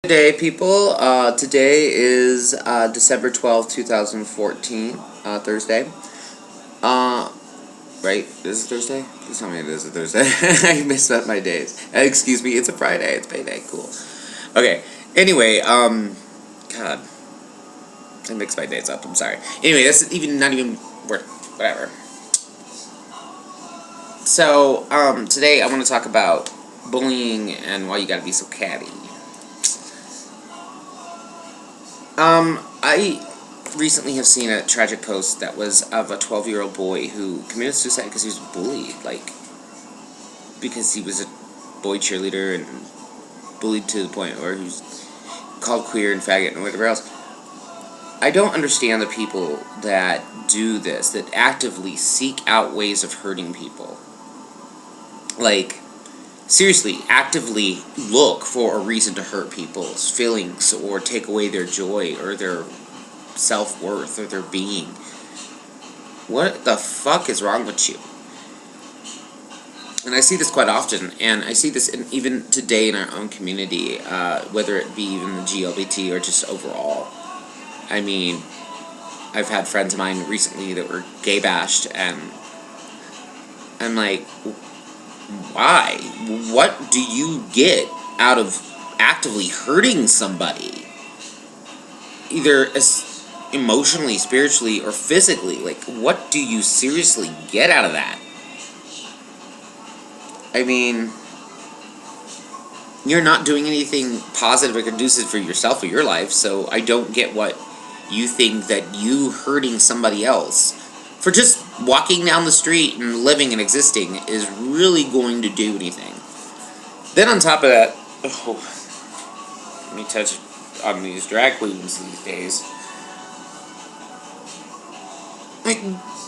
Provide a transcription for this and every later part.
Good day, people. Today is December 12th, 2014, Thursday. Right? Is it Thursday? Please tell me it is a Thursday. I messed up my days. Excuse me, it's a Friday. It's payday. Cool. Okay. Anyway, God. I mixed my days up. I'm sorry. Anyway, that's not even worth. Whatever. So, today I want to talk about bullying and why you gotta be so catty. I recently have seen a tragic post that was of a 12-year-old boy who committed suicide because he was bullied, because he was a boy cheerleader and bullied to the point where he was called queer and faggot and whatever else. I don't understand the people that do this, that actively seek out ways of hurting people. Seriously, actively look for a reason to hurt people's feelings or take away their joy or their self-worth or their being. What the fuck is wrong with you? And I see this quite often, and I see this even today in our own community, whether it be even the GLBT or just overall. I mean, I've had friends of mine recently that were gay bashed, and I'm like, why? What do you get out of actively hurting somebody? Either emotionally, spiritually, or physically. What do you seriously get out of that? I mean, you're not doing anything positive or conducive for yourself or your life, so I don't get what you think that you hurting somebody else for just walking down the street and living and existing is really going to do anything. Then on top of that, let me touch on these drag queens these days.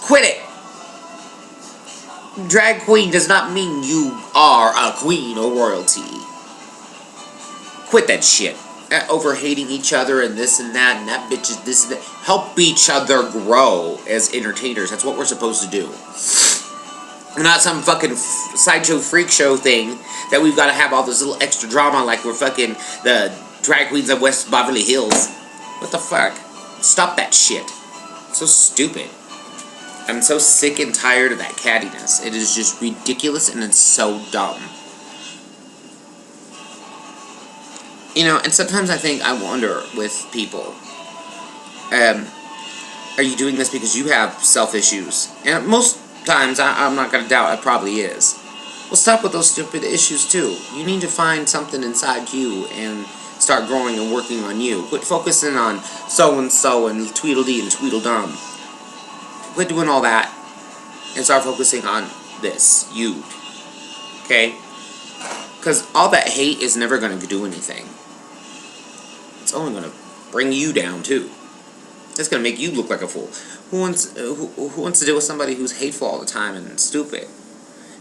Quit it! Drag queen does not mean you are a queen or royalty. Quit that shit. Over hating each other and this and that bitch is this and that. Help each other grow as entertainers. That's what we're supposed to do. Not some fucking sideshow freak show thing that we've got to have all this little extra drama like we're fucking the drag queens of West Beverly Hills. What the fuck? Stop that shit. It's so stupid. I'm so sick and tired of that cattiness. It is just ridiculous and it's so dumb. And sometimes I wonder with people, are you doing this because you have self-issues? And most times, I'm not going to doubt, it probably is. Well, stop with those stupid issues, too. You need to find something inside you and start growing and working on you. Quit focusing on so-and-so and Tweedledee and Tweedledum. Quit doing all that and start focusing on this, you. Okay? Because all that hate is never going to do anything. It's only going to bring you down, too. It's going to make you look like a fool. Who wants to deal with somebody who's hateful all the time and stupid?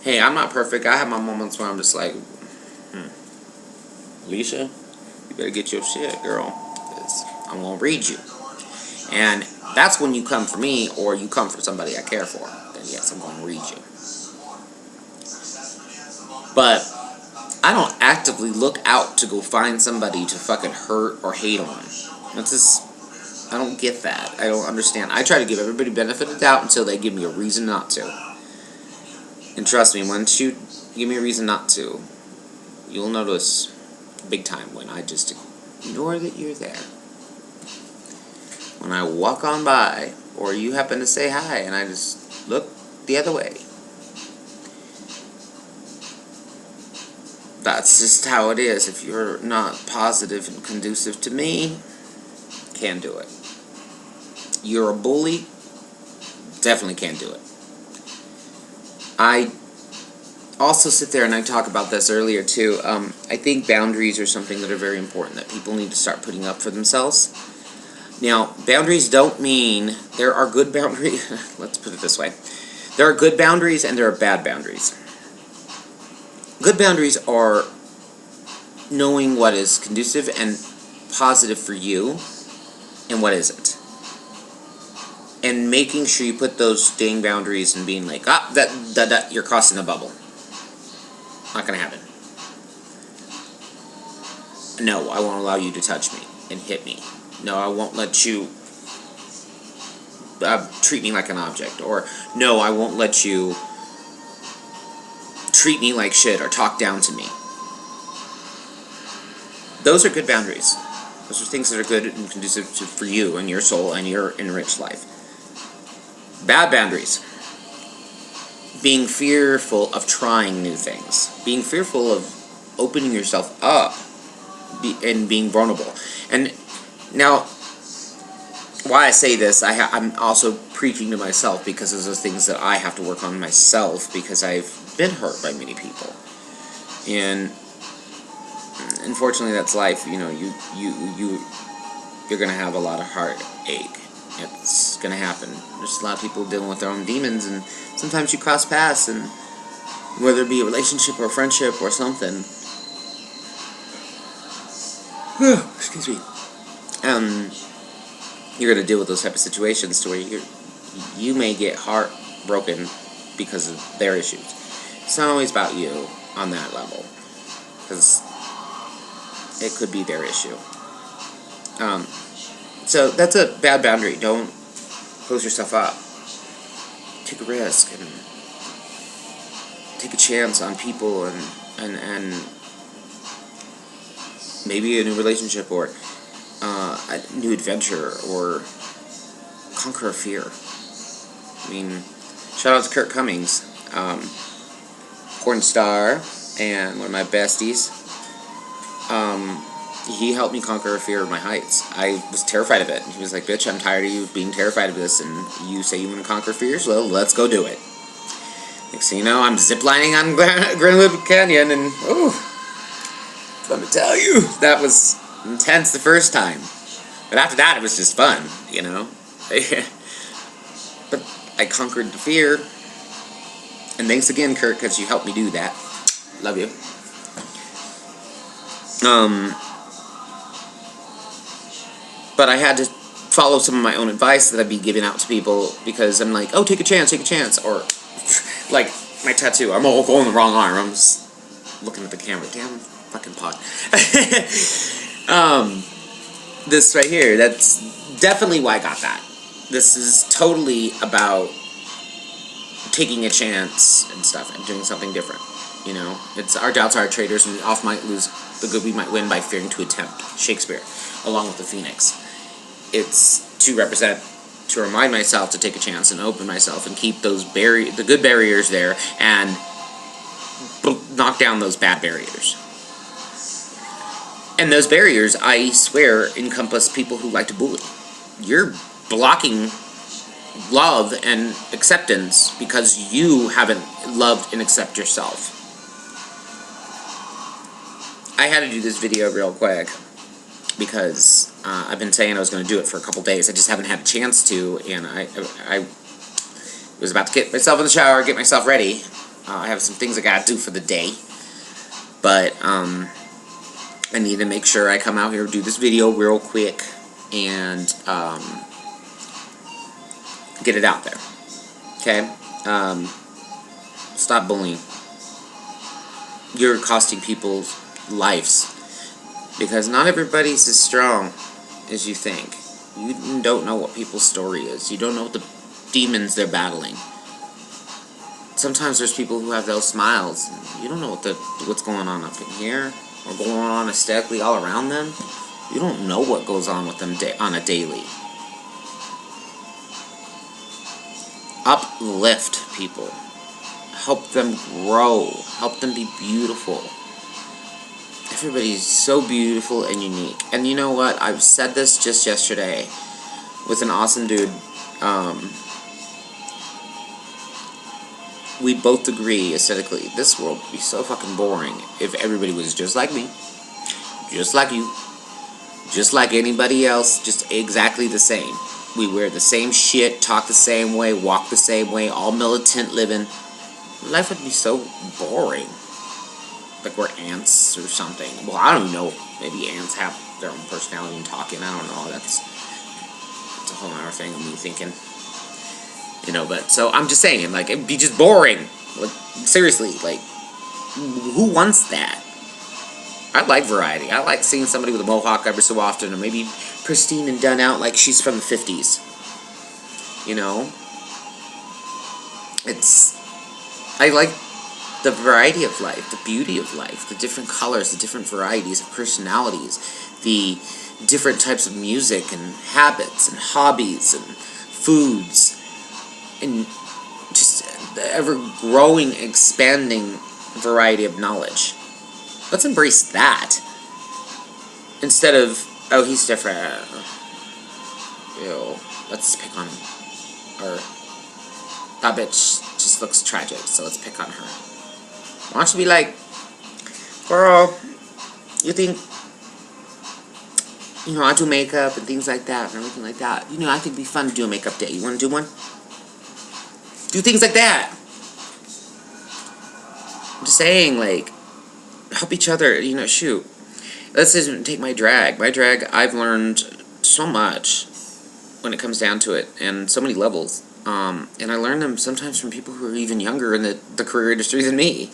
Hey, I'm not perfect. I have my moments where I'm just like, Alicia, you better get your shit, girl, because I'm going to read you. And that's when you come for me or you come for somebody I care for. Then yes, I'm going to read you. But I don't actively look out to go find somebody to fucking hurt or hate on. I don't get that. I don't understand. I try to give everybody benefit of the doubt until they give me a reason not to. And trust me, once you give me a reason not to, you'll notice big time when I just ignore that you're there. When I walk on by, or you happen to say hi, and I just look the other way. That's just how it is. If you're not positive and conducive to me, can't do it. You're a bully, definitely can't do it. I also sit there and I talk about this earlier too. I think boundaries are something that are very important that people need to start putting up for themselves. Now, boundaries don't mean there are good boundaries. Let's put it this way. There are good boundaries and there are bad boundaries. Good boundaries are knowing what is conducive and positive for you and what isn't. And making sure you put those dang boundaries and being like, you're crossing a bubble. Not going to happen. No, I won't allow you to touch me and hit me. No, I won't let you treat me like an object. Or, no, I won't let you treat me like shit or talk down to me. Those are good boundaries. Those are things that are good and conducive for you and your soul and your enriched life. Bad boundaries. Being fearful of trying new things. Being fearful of opening yourself up and being vulnerable. And now, why I say this, I'm also preaching to myself because those are things that I have to work on myself because I've been hurt by many people. And unfortunately, that's life. You know, you're gonna have a lot of heartache. It's gonna happen. There's a lot of people dealing with their own demons, and sometimes you cross paths, and whether it be a relationship or a friendship or something, excuse me, you're gonna deal with those type of situations to where you may get heartbroken because of their issues. It's not always about you on that level, because it could be their issue. So that's a bad boundary. Don't close yourself up. Take a risk and take a chance on people and maybe a new relationship or a new adventure or conquer a fear. I mean, shout out to Kurt Cummings, porn star and one of my besties. He helped me conquer a fear of my heights. I was terrified of it. He was like, bitch, I'm tired of you being terrified of this, and you say you want to conquer fears? Well, let's go do it. Next thing you know, I'm ziplining on Granite Canyon, and, let me tell you, that was intense the first time. But after that, it was just fun, you know? But I conquered the fear, and thanks again, Kurt, because you helped me do that. Love you. But I had to follow some of my own advice that I'd be giving out to people because I'm like, oh, take a chance, or like my tattoo. I'm all going the wrong arm. I'm just looking at the camera. Damn fucking pod. This right here, that's definitely why I got that. This is totally about taking a chance and stuff and doing something different. You know, it's our doubts are our traitors, and we often might lose the good we might win by fearing to attempt. Shakespeare, along with the Phoenix. It's to remind myself to take a chance and open myself and keep those the good barriers there and knock down those bad barriers. And those barriers, I swear, encompass people who like to bully. You're blocking love and acceptance because you haven't loved and accepted yourself. I had to do this video real quick because I've been saying I was going to do it for a couple days. I just haven't had a chance to, and I was about to get myself in the shower, get myself ready. I have some things I got to do for the day, but I need to make sure I come out here and do this video real quick and get it out there. Okay? Stop bullying. You're costing people's lives because not everybody's as strong as you think. You don't know what people's story is. You don't know what the demons they're battling. Sometimes there's people who have those smiles. You don't know what's going on up in here or going on aesthetically all around them. You don't know what goes on with them on a daily. Uplift people. Help them grow. Help them be beautiful. Everybody's so beautiful and unique. And you know what? I've said this just yesterday with an awesome dude. We both agree aesthetically, this world would be so fucking boring if everybody was just like me, just like you, just like anybody else, just exactly the same. We wear the same shit, talk the same way, walk the same way, all militant living. Life would be so boring. Like we're ants or something. Well, I don't know. Maybe ants have their own personality and talking. I don't know. That's a whole other thing of me thinking. You know, but so I'm just saying, like, it'd be just boring. Like, seriously, like, who wants that? I like variety. I like seeing somebody with a mohawk every so often, or maybe pristine and done out like she's from the 50s. You know? I like the variety of life, the beauty of life, the different colors, the different varieties of personalities, the different types of music and habits and hobbies and foods, and just the ever-growing, expanding variety of knowledge. Let's embrace that. Instead of, oh, he's different. Ew, let's pick on him. Or, that bitch just looks tragic, so let's pick on her. Why don't you be like, girl, you think, you know, I do makeup and things like that and everything like that. You know, I think it'd be fun to do a makeup day. You want to do one? Do things like that. I'm just saying, like, help each other, you know, shoot. Let's just take my drag. My drag, I've learned so much when it comes down to it, and so many levels. And I learned them sometimes from people who are even younger in the career industry than me.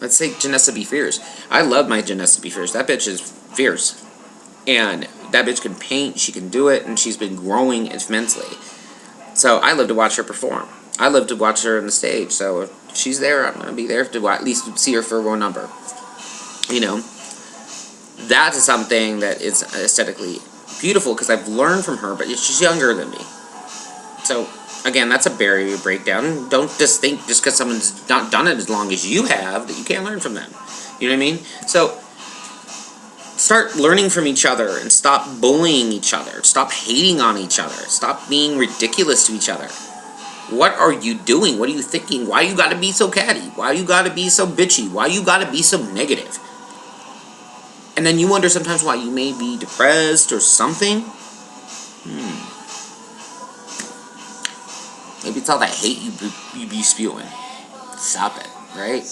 Let's say Janessa B. Fierce. I love my Janessa B. Fierce. That bitch is fierce. And that bitch can paint, she can do it, and she's been growing immensely. So I love to watch her perform. I love to watch her on the stage. So if she's there, I'm going to be there to at least see her for one number. You know, that is something that is aesthetically beautiful because I've learned from her, but she's younger than me. So, again, that's a barrier breakdown. Don't just think just because someone's not done it as long as you have that you can't learn from them. You know what I mean? So, start learning from each other and stop bullying each other. Stop hating on each other. Stop being ridiculous to each other. What are you doing? What are you thinking? Why you gotta be so catty? Why you gotta be so bitchy? Why you gotta be so negative? And then you wonder sometimes why you may be depressed or something. Maybe it's all that hate you be spewing. Stop it, right?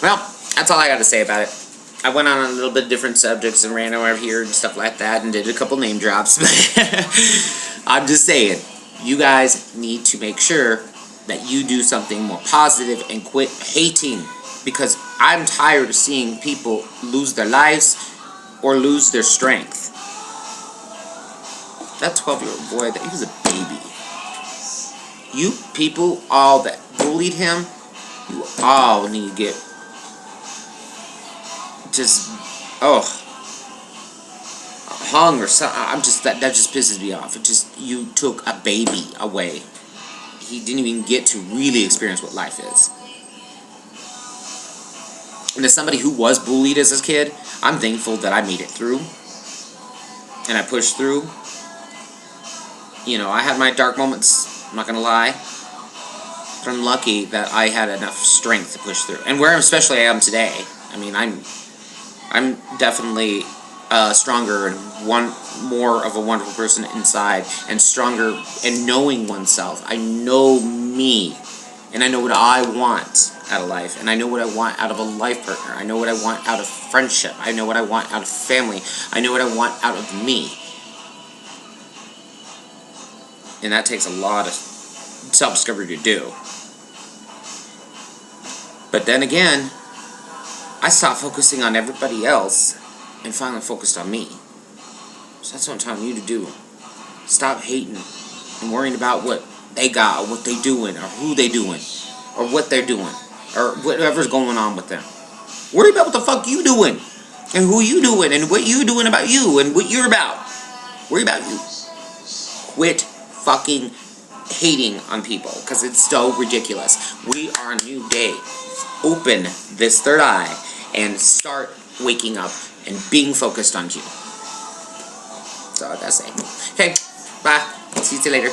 Well, that's all I got to say about it. I went on a little bit different subjects and ran over here and stuff like that and did a couple name drops. I'm just saying, you guys need to make sure that you do something more positive and quit hating. Because I'm tired of seeing people lose their lives or lose their strength. That 12-year-old boy, he was a baby. You people all that bullied him, you all need to get just, hung or something. That just pisses me off. It just, you took a baby away. He didn't even get to really experience what life is. And as somebody who was bullied as a kid, I'm thankful that I made it through. And I pushed through. You know, I had my dark moments, I'm not going to lie. But I'm lucky that I had enough strength to push through. And where especially I am today, I mean, I'm definitely stronger and more of a wonderful person inside. And stronger in knowing oneself. I know me. And I know what I want out of life. And I know what I want out of a life partner. I know what I want out of friendship. I know what I want out of family. I know what I want out of me. And that takes a lot of self-discovery to do. But then again, I stopped focusing on everybody else and finally focused on me. So that's what I'm telling you to do. Stop hating and worrying about what they got, or what they doing, or who they doing, or what they're doing, or whatever's going on with them. Worry about what the fuck you doing, and who you doing, and what you doing about you, and what you're about. Worry about you. Quit fucking hating on people, because it's so ridiculous. We are a new day. Open this third eye, and start waking up, and being focused on you. That's all I gotta say. Okay, bye. See you later.